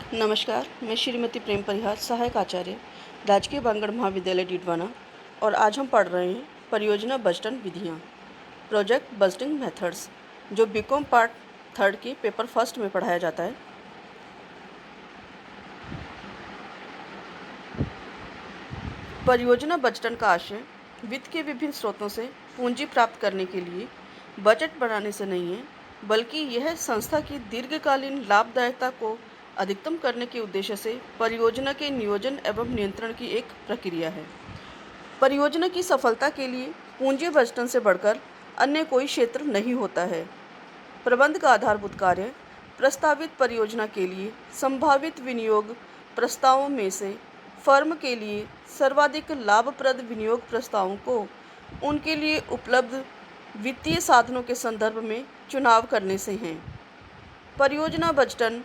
नमस्कार, मैं श्रीमती प्रेम परिहार, सहायक आचार्य, राजकीय बांगड़ महाविद्यालय डीडवाना। और आज हम पढ़ रहे हैं परियोजना बजटन विधियाँ, प्रोजेक्ट बजटिंग मेथड्स, जो बीकॉम पार्ट थर्ड के पेपर फर्स्ट में पढ़ाया जाता है। परियोजना बजटन का आशय वित्त के विभिन्न स्रोतों से पूंजी प्राप्त करने के लिए बजट बनाने से नहीं है, बल्कि यह संस्था की दीर्घकालीन लाभदायकता को अधिकतम करने के उद्देश्य से परियोजना के नियोजन एवं नियंत्रण की एक प्रक्रिया है। परियोजना की सफलता के लिए पूंजी बजटन से बढ़कर अन्य कोई क्षेत्र नहीं होता है। प्रबंध का आधारभूत कार्य प्रस्तावित परियोजना के लिए संभावित विनियोग प्रस्तावों में से फर्म के लिए सर्वाधिक लाभप्रद विनियोग प्रस्तावों को उनके लिए उपलब्ध वित्तीय साधनों के संदर्भ में चुनाव करने से हैं। परियोजना बजटन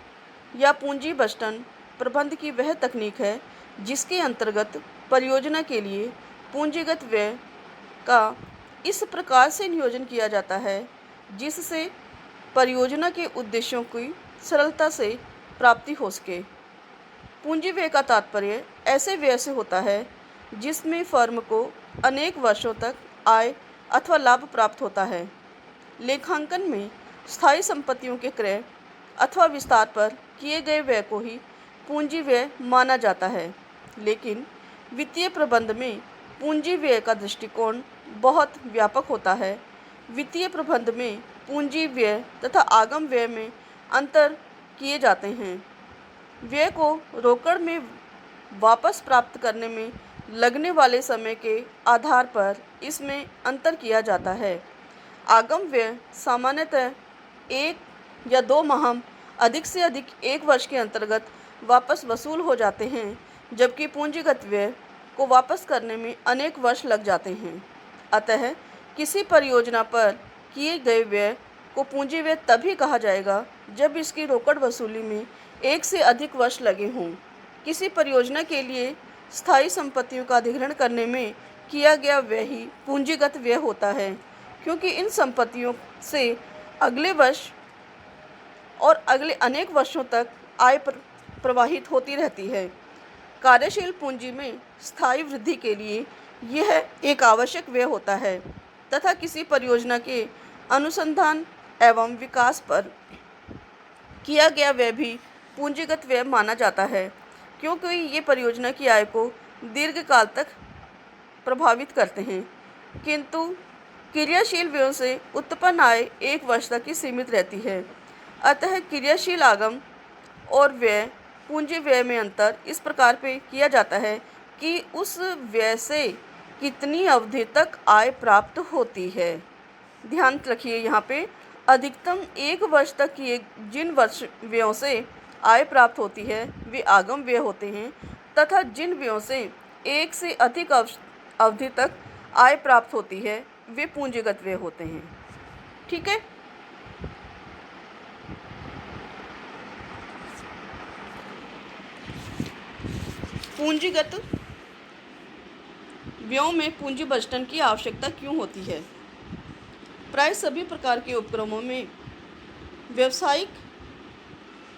या पूंजी बजटन प्रबंध की वह तकनीक है जिसके अंतर्गत परियोजना के लिए पूंजीगत व्यय का इस प्रकार से नियोजन किया जाता है जिससे परियोजना के उद्देश्यों की सरलता से प्राप्ति हो सके। पूंजी व्यय का तात्पर्य ऐसे व्यय से होता है जिसमें फर्म को अनेक वर्षों तक आय अथवा लाभ प्राप्त होता है। लेखांकन में स्थायी संपत्तियों के क्रय अथवा विस्तार पर किए गए व्यय को ही पूंजी व्यय माना जाता है, लेकिन वित्तीय प्रबंध में पूंजी व्यय का दृष्टिकोण बहुत व्यापक होता है। वित्तीय प्रबंध में पूंजी व्यय तथा आगम व्यय में अंतर किए जाते हैं। व्यय को रोकड़ में वापस प्राप्त करने में लगने वाले समय के आधार पर इसमें अंतर किया जाता है। आगम व्यय सामान्यतः 1 या 2 माह अधिक से अधिक 1 वर्ष के अंतर्गत वापस वसूल हो जाते हैं, जबकि पूंजीगत व्यय को वापस करने में अनेक वर्ष लग जाते हैं। अतः किसी परियोजना पर किए गए व्यय को पूंजी व्यय तभी कहा जाएगा जब इसकी रोकड़ वसूली में 1 से अधिक वर्ष लगे हों। किसी परियोजना के लिए स्थायी संपत्तियों का अधिग्रहण करने में किया गया व्यय ही पूंजीगत व्यय होता है, क्योंकि इन संपत्तियों से अगले वर्ष और अगले अनेक वर्षों तक आय प्रवाहित होती रहती है। कार्यशील पूंजी में स्थायी वृद्धि के लिए यह एक आवश्यक व्यय होता है तथा किसी परियोजना के अनुसंधान एवं विकास पर किया गया व्यय भी पूंजीगत व्यय माना जाता है, क्योंकि ये परियोजना की आय को दीर्घकाल तक प्रभावित करते हैं। किंतु क्रियाशील व्ययों से उत्पन्न आय 1 वर्ष तक ही सीमित रहती है। अतः क्रियाशील आगम और व्यय पूंजी व्यय में अंतर इस प्रकार पे किया जाता है कि उस व्यय से कितनी अवधि तक आय प्राप्त होती है। ध्यान रखिए, यहाँ पे अधिकतम 1 वर्ष तक किए जिन वर्ष व्ययों से आय प्राप्त होती है वे आगम व्यय होते हैं, तथा जिन व्ययों से 1 से अधिक अवधि तक आय प्राप्त होती है वे पूंजीगत व्यय होते हैं। ठीक है। पूंजीगत व्ययों में पूंजी बजटन की आवश्यकता क्यों होती है? प्राय सभी प्रकार के उपक्रमों में व्यावसायिक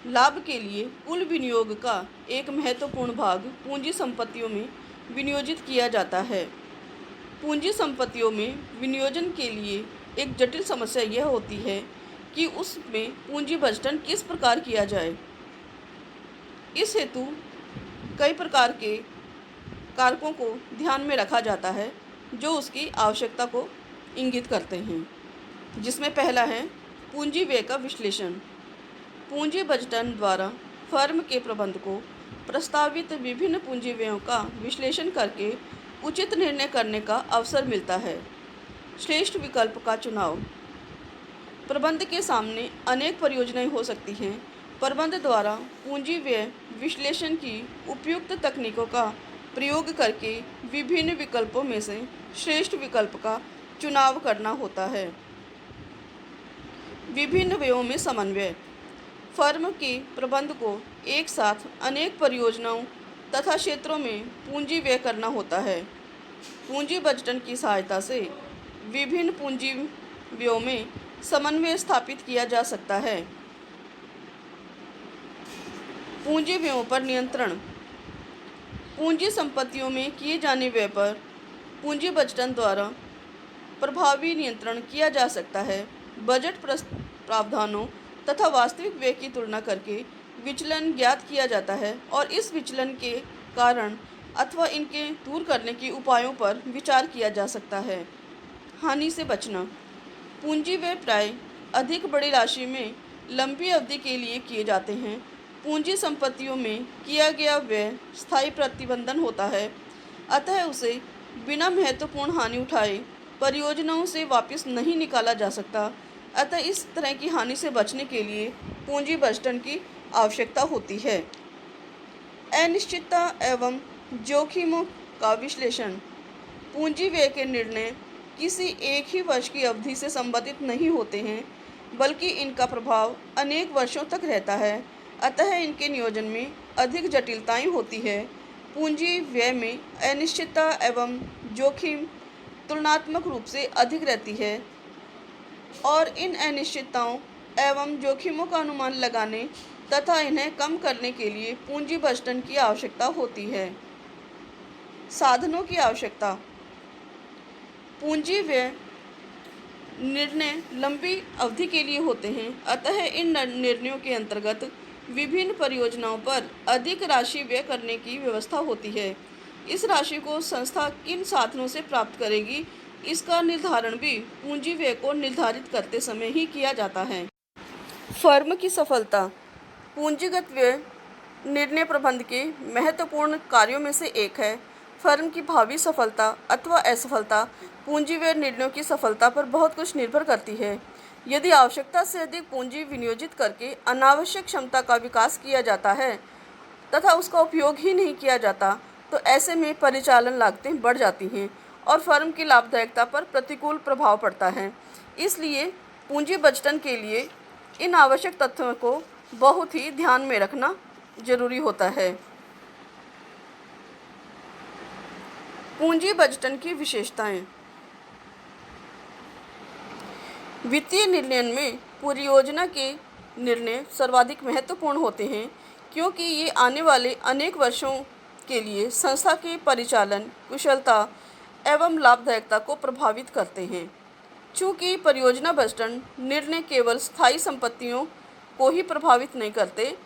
लाभ के लिए कुल विनियोग का एक महत्वपूर्ण भाग पूंजी संपत्तियों में विनियोजित किया जाता है। पूंजी संपत्तियों में विनियोजन के लिए एक जटिल समस्या यह होती है कि उसमें पूंजी बजटन किस प्रकार किया जाए। इस हेतु कई प्रकार के कारकों को ध्यान में रखा जाता है जो उसकी आवश्यकता को इंगित करते हैं, जिसमें पहला है पूंजी व्यय का विश्लेषण। पूंजी बजटन द्वारा फर्म के प्रबंध को प्रस्तावित विभिन्न पूंजी व्ययों का विश्लेषण करके उचित निर्णय करने का अवसर मिलता है। श्रेष्ठ विकल्प का चुनाव। प्रबंध के सामने अनेक परियोजनाएं हो सकती हैं। प्रबंध द्वारा पूंजी व्यय विश्लेषण की उपयुक्त तकनीकों का प्रयोग करके विभिन्न विकल्पों में से श्रेष्ठ विकल्प का चुनाव करना होता है। विभिन्न व्ययों में समन्वय। फर्म के प्रबंध को एक साथ अनेक परियोजनाओं तथा क्षेत्रों में पूंजी व्यय करना होता है। पूंजी बजटन की सहायता से विभिन्न पूंजी व्ययों में समन्वय स्थापित किया जा सकता है। पूंजी व्ययों पर नियंत्रण। पूंजी संपत्तियों में किए जाने व्यय पर पूंजी बजटन द्वारा प्रभावी नियंत्रण किया जा सकता है। बजट प्रावधानों तथा वास्तविक व्यय की तुलना करके विचलन ज्ञात किया जाता है और इस विचलन के कारण अथवा इनके दूर करने के उपायों पर विचार किया जा सकता है। हानि से बचना। पूंजी व्यय प्राय अधिक बड़ी राशि में लंबी अवधि के लिए किए जाते हैं। पूंजी संपत्तियों में किया गया व्यय स्थायी प्रतिबंधन होता है, अतः उसे बिना महत्वपूर्ण हानि उठाए परियोजनाओं से वापस नहीं निकाला जा सकता। अतः इस तरह की हानि से बचने के लिए पूंजी बजटन की आवश्यकता होती है। अनिश्चितता एवं जोखिमों का विश्लेषण। पूंजी व्यय के निर्णय किसी एक ही वर्ष की अवधि से संबंधित नहीं होते हैं, बल्कि इनका प्रभाव अनेक वर्षों तक रहता है, अतः इनके नियोजन में अधिक जटिलताएं होती है। पूंजी व्यय में अनिश्चितता एवं जोखिम तुलनात्मक रूप से अधिक रहती है और इन अनिश्चितताओं एवं जोखिमों का अनुमान लगाने तथा इन्हें कम करने के लिए पूंजी बजटन की आवश्यकता होती है। साधनों की आवश्यकता। पूंजी व्यय निर्णय लंबी अवधि के लिए होते हैं, अतः इन निर्णयों के अंतर्गत विभिन्न परियोजनाओं पर अधिक राशि व्यय करने की व्यवस्था होती है। इस राशि को संस्था किन साधनों से प्राप्त करेगी, इसका निर्धारण भी पूंजी व्यय को निर्धारित करते समय ही किया जाता है। फर्म की सफलता। पूंजीगत व्यय निर्णय प्रबंध के महत्वपूर्ण कार्यों में से एक है। फर्म की भावी सफलता अथवा असफलता पूंजी व्यय निर्णयों की सफलता पर बहुत कुछ निर्भर करती है। यदि आवश्यकता से अधिक पूंजी विनियोजित करके अनावश्यक क्षमता का विकास किया जाता है तथा उसका उपयोग ही नहीं किया जाता, तो ऐसे में परिचालन लागतें बढ़ जाती हैं और फर्म की लाभदायकता पर प्रतिकूल प्रभाव पड़ता है। इसलिए पूंजी बजटन के लिए इन आवश्यक तथ्यों को बहुत ही ध्यान में रखना जरूरी होता है। पूंजी बजटन की विशेषताएं। वित्तीय निर्णय में परियोजना के निर्णय सर्वाधिक महत्वपूर्ण होते हैं, क्योंकि ये आने वाले अनेक वर्षों के लिए संस्था के परिचालन कुशलता एवं लाभदायकता को प्रभावित करते हैं। चूँकि परियोजना बजटन निर्णय केवल स्थायी संपत्तियों को ही प्रभावित नहीं करते,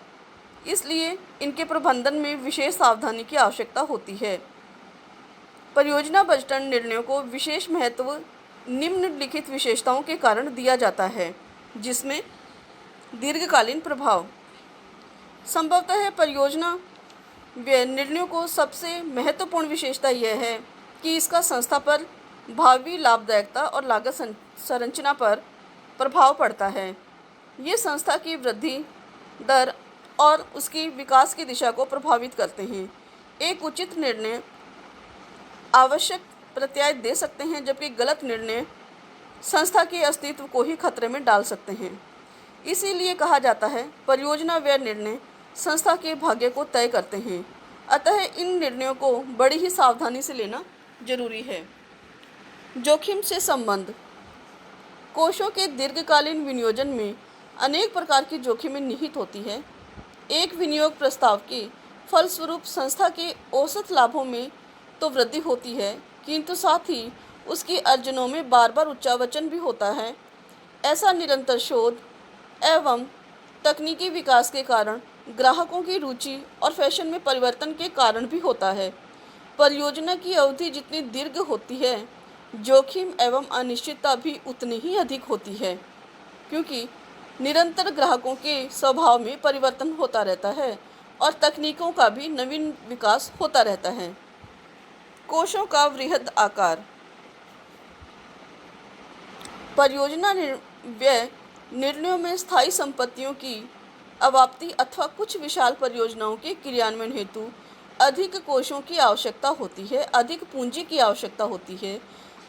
इसलिए इनके प्रबंधन में विशेष सावधानी की आवश्यकता होती है। परियोजना बजटन निर्णयों को विशेष महत्व निम्नलिखित विशेषताओं के कारण दिया जाता है, जिसमें दीर्घकालीन प्रभाव। संभवतः परियोजना व्यय निर्णयों को सबसे महत्वपूर्ण विशेषता यह है कि इसका संस्था पर भावी लाभदायकता और लागत संरचना पर प्रभाव पड़ता है। ये संस्था की वृद्धि दर और उसकी विकास की दिशा को प्रभावित करते हैं। एक उचित निर्णय आवश्यक प्रत्याय दे सकते हैं, जबकि गलत निर्णय संस्था के अस्तित्व को ही खतरे में डाल सकते हैं। इसीलिए कहा जाता है परियोजना व्यय निर्णय संस्था के भाग्य को तय करते हैं, अतः इन निर्णयों को बड़ी ही सावधानी से लेना जरूरी है। जोखिम से संबंध। कोषों के दीर्घकालीन विनियोजन में अनेक प्रकार की जोखिमें निहित होती है। एक विनियोग प्रस्ताव के फलस्वरूप संस्था के औसत लाभों में तो वृद्धि होती है, किंतु साथ ही उसकी अर्जनों में बार बार उच्चावचन भी होता है। ऐसा निरंतर शोध एवं तकनीकी विकास के कारण, ग्राहकों की रुचि और फैशन में परिवर्तन के कारण भी होता है। परियोजना की अवधि जितनी दीर्घ होती है, जोखिम एवं अनिश्चितता भी उतनी ही अधिक होती है, क्योंकि निरंतर ग्राहकों के स्वभाव में परिवर्तन होता रहता है और तकनीकों का भी नवीन विकास होता रहता है। कोषों का वृहद आकार। परियोजना व्यय निर्णयों में स्थायी संपत्तियों की अवाप्ति अथवा कुछ विशाल परियोजनाओं के क्रियान्वयन हेतु अधिक कोषों की आवश्यकता होती है, अधिक पूंजी की आवश्यकता होती है।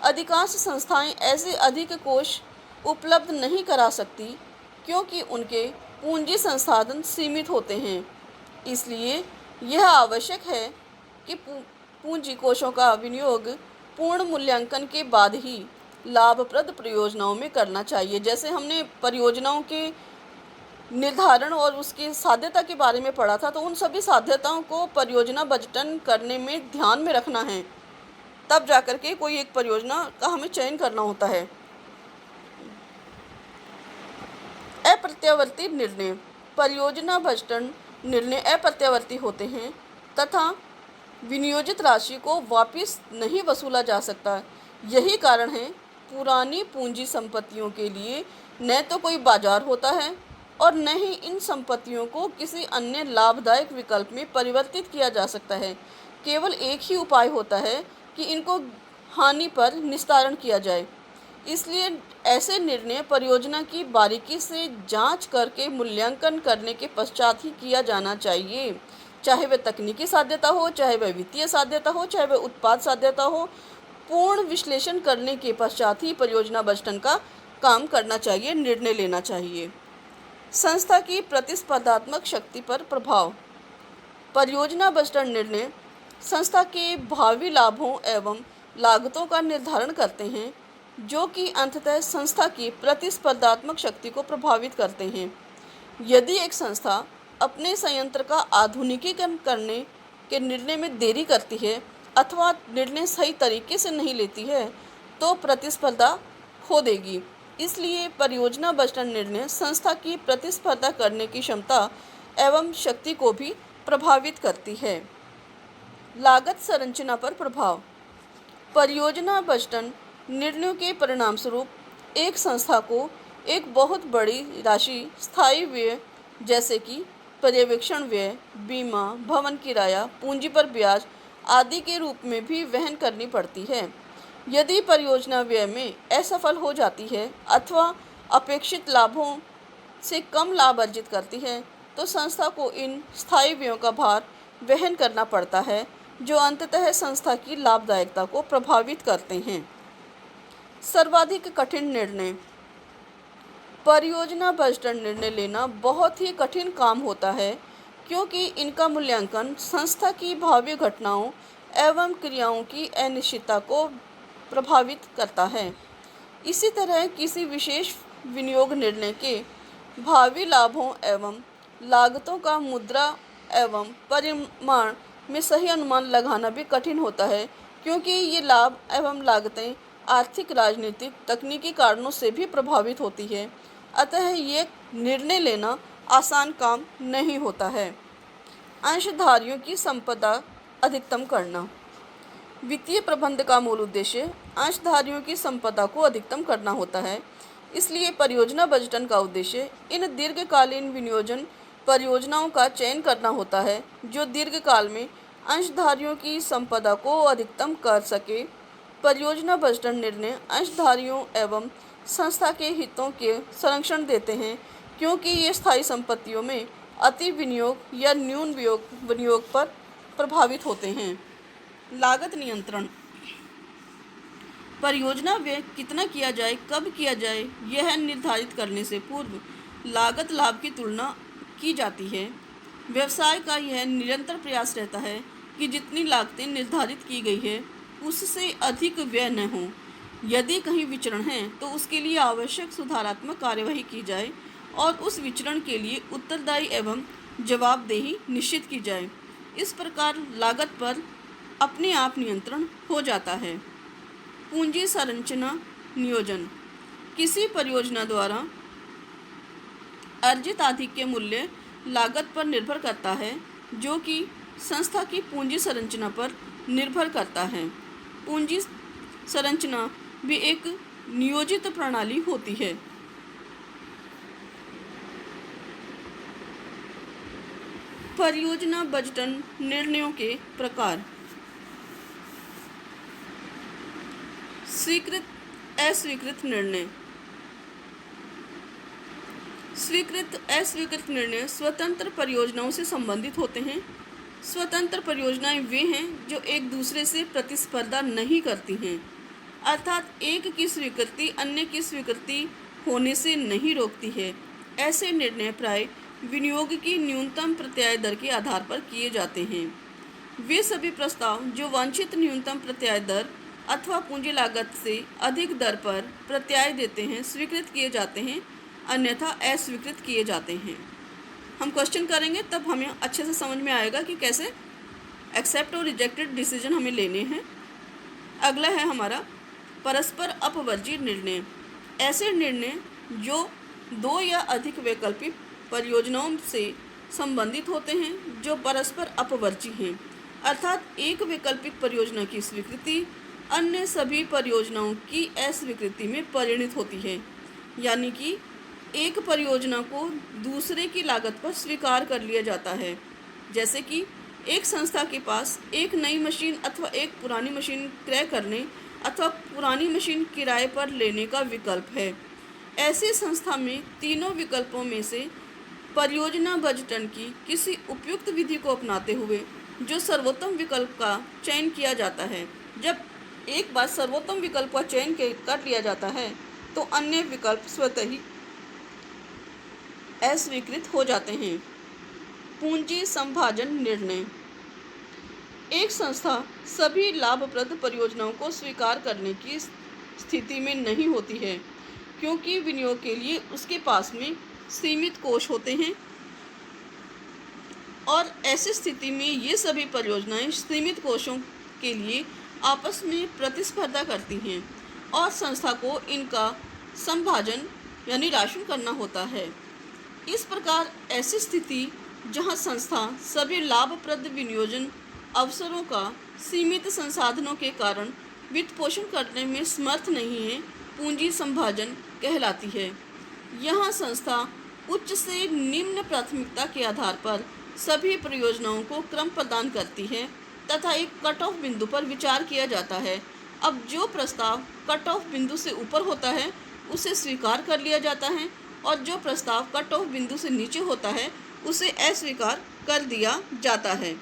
अधिकांश संस्थाएं ऐसे अधिक कोष उपलब्ध नहीं करा सकती, क्योंकि उनके पूंजी संसाधन सीमित होते हैं। इसलिए यह आवश्यक है कि पूंजी कोषों का विनियोग पूर्ण मूल्यांकन के बाद ही लाभप्रद परियोजनाओं में करना चाहिए। जैसे हमने परियोजनाओं के निर्धारण और उसकी साध्यता के बारे में पढ़ा था, तो उन सभी साध्यताओं को परियोजना बजटन करने में ध्यान में रखना है, तब जाकर के कोई एक परियोजना का हमें चयन करना होता है। अप्रत्यावर्ती निर्णय। परियोजना बजटन निर्णय अप्रत्यावर्ती होते हैं तथा विनियोजित राशि को वापस नहीं वसूला जा सकता। यही कारण है पुरानी पूंजी संपत्तियों के लिए न तो कोई बाजार होता है और न ही इन संपत्तियों को किसी अन्य लाभदायक विकल्प में परिवर्तित किया जा सकता है। केवल एक ही उपाय होता है कि इनको हानि पर निस्तारण किया जाए। इसलिए ऐसे निर्णय परियोजना की बारीकी से जांच करके मूल्यांकन करने के पश्चात ही किया जाना चाहिए। चाहे वह तकनीकी साध्यता हो, चाहे वह वित्तीय साध्यता हो, चाहे वह उत्पाद साध्यता हो, पूर्ण विश्लेषण करने के पश्चात ही परियोजना बजटन का काम करना चाहिए, निर्णय लेना चाहिए। संस्था की प्रतिस्पर्धात्मक शक्ति पर प्रभाव। परियोजना बजटन निर्णय संस्था के भावी लाभों एवं लागतों का निर्धारण करते हैं, जो कि अंततः संस्था की प्रतिस्पर्धात्मक शक्ति को प्रभावित करते हैं। यदि एक संस्था अपने संयंत्र का आधुनिकीकरण करने के निर्णय में देरी करती है अथवा निर्णय सही तरीके से नहीं लेती है, तो प्रतिस्पर्धा खो देगी। इसलिए परियोजना बजटन निर्णय संस्था की प्रतिस्पर्धा करने की क्षमता एवं शक्ति को भी प्रभावित करती है। लागत संरचना पर प्रभाव। परियोजना बजटन निर्णयों के परिणामस्वरूप एक संस्था को एक बहुत बड़ी राशि स्थायी व्यय जैसे कि पर्यवेक्षण व्यय, बीमा, भवन किराया, पूंजी पर ब्याज आदि के रूप में भी वहन करनी पड़ती है। यदि परियोजना व्यय में असफल हो जाती है अथवा अपेक्षित लाभों से कम लाभ अर्जित करती है, तो संस्था को इन स्थायी व्ययों का भार वहन करना पड़ता है, जो अंततः संस्था की लाभदायकता को प्रभावित करते हैं। सर्वाधिक कठिन निर्णय। परियोजना बजटन निर्णय लेना बहुत ही कठिन काम होता है, क्योंकि इनका मूल्यांकन संस्था की भावी घटनाओं एवं क्रियाओं की अनिश्चितता को प्रभावित करता है। इसी तरह किसी विशेष विनियोग निर्णय के भावी लाभों एवं लागतों का मुद्रा एवं परिमाण में सही अनुमान लगाना भी कठिन होता है, क्योंकि ये लाभ एवं लागतें आर्थिक, राजनीतिक, तकनीकी कारणों से भी प्रभावित होती है। अतः ये निर्णय लेना आसान काम नहीं होता है। अंशधारियों की संपदा अधिकतम करना। वित्तीय प्रबंध का मूल उद्देश्य अंशधारियों की संपदा को अधिकतम करना होता है। इसलिए परियोजना बजटन का उद्देश्य इन दीर्घकालीन विनियोजन परियोजनाओं का चयन करना होता है, जो दीर्घकाल में अंशधारियों की संपदा को अधिकतम कर सके। परियोजना बजटन निर्णय अंशधारियों एवं संस्था के हितों के संरक्षण देते हैं, क्योंकि ये स्थायी संपत्तियों में अति विनियोग या न्यून विनियोग पर प्रभावित होते हैं। लागत नियंत्रण। परियोजना व्यय कितना किया जाए, कब किया जाए, यह निर्धारित करने से पूर्व लागत लाभ की तुलना की जाती है। व्यवसाय का यह निरंतर प्रयास रहता है कि जितनी लागतें निर्धारित की गई है उससे अधिक व्यय न हो। यदि कहीं विचरण है तो उसके लिए आवश्यक सुधारात्मक कार्यवाही की जाए और उस विचरण के लिए उत्तरदायी एवं जवाबदेही निश्चित की जाए। इस प्रकार लागत पर अपने आप नियंत्रण हो जाता है। पूंजी संरचना नियोजन। किसी परियोजना द्वारा अर्जित आधिक्य मूल्य लागत पर निर्भर करता है, जो कि संस्था की पूंजी संरचना पर निर्भर करता है। पूंजी संरचना भी एक नियोजित प्रणाली होती है। परियोजना बजटन निर्णयों के प्रकार। स्वीकृत, अस्वीकृत निर्णय। स्वीकृत, अस्वीकृत निर्णय स्वतंत्र परियोजनाओं से संबंधित होते हैं। स्वतंत्र परियोजनाएं वे हैं जो एक दूसरे से प्रतिस्पर्धा नहीं करती हैं, अर्थात एक की स्वीकृति अन्य की स्वीकृति होने से नहीं रोकती है। ऐसे निर्णय प्राय विनियोग की न्यूनतम प्रत्याय दर के आधार पर किए जाते हैं। वे सभी प्रस्ताव जो वांछित न्यूनतम प्रत्याय दर अथवा पूंजी लागत से अधिक दर पर प्रत्याय देते हैं, स्वीकृत किए जाते हैं, अन्यथा अस्वीकृत किए जाते हैं। हम क्वेश्चन करेंगे तब हमें अच्छे से समझ में आएगा कि कैसे एक्सेप्ट और रिजेक्टेड डिसीजन हमें लेने हैं। अगला है हमारा परस्पर अपवर्जी निर्णय। ऐसे निर्णय जो दो या अधिक वैकल्पिक परियोजनाओं से संबंधित होते हैं जो परस्पर अपवर्जी हैं, अर्थात एक वैकल्पिक परियोजना की स्वीकृति अन्य सभी परियोजनाओं की अस्वीकृति में परिणत होती है। यानी कि एक परियोजना को दूसरे की लागत पर स्वीकार कर लिया जाता है। जैसे कि एक संस्था के पास एक नई मशीन अथवा एक पुरानी मशीन क्रय करने अथवा पुरानी मशीन किराए पर लेने का विकल्प है। ऐसी संस्था में तीनों विकल्पों में से परियोजना बजटन की किसी उपयुक्त विधि को अपनाते हुए जो सर्वोत्तम विकल्प का चयन किया जाता है। जब एक बार सर्वोत्तम विकल्प का चयन कर लिया जाता है तो अन्य विकल्प स्वतः ही अस्वीकृत हो जाते हैं। पूंजी संभाजन निर्णय। एक संस्था सभी लाभप्रद परियोजनाओं को स्वीकार करने की स्थिति में नहीं होती है, क्योंकि विनियोग के लिए उसके पास में सीमित कोष होते हैं और ऐसी स्थिति में ये सभी परियोजनाएं सीमित कोषों के लिए आपस में प्रतिस्पर्धा करती हैं और संस्था को इनका संभाजन यानी राशन करना होता है। इस प्रकार ऐसी स्थिति जहां संस्था सभी लाभप्रद विनियोजन अवसरों का सीमित संसाधनों के कारण वित्त पोषण करने में समर्थ नहीं है, पूंजी संभाजन कहलाती है। यहाँ संस्था उच्च से निम्न प्राथमिकता के आधार पर सभी परियोजनाओं को क्रम प्रदान करती है तथा एक कट ऑफ बिंदु पर विचार किया जाता है। अब जो प्रस्ताव कट ऑफ बिंदु से ऊपर होता है उसे स्वीकार कर लिया जाता है और जो प्रस्ताव कट ऑफ बिंदु से नीचे होता है उसे अस्वीकार कर दिया जाता है।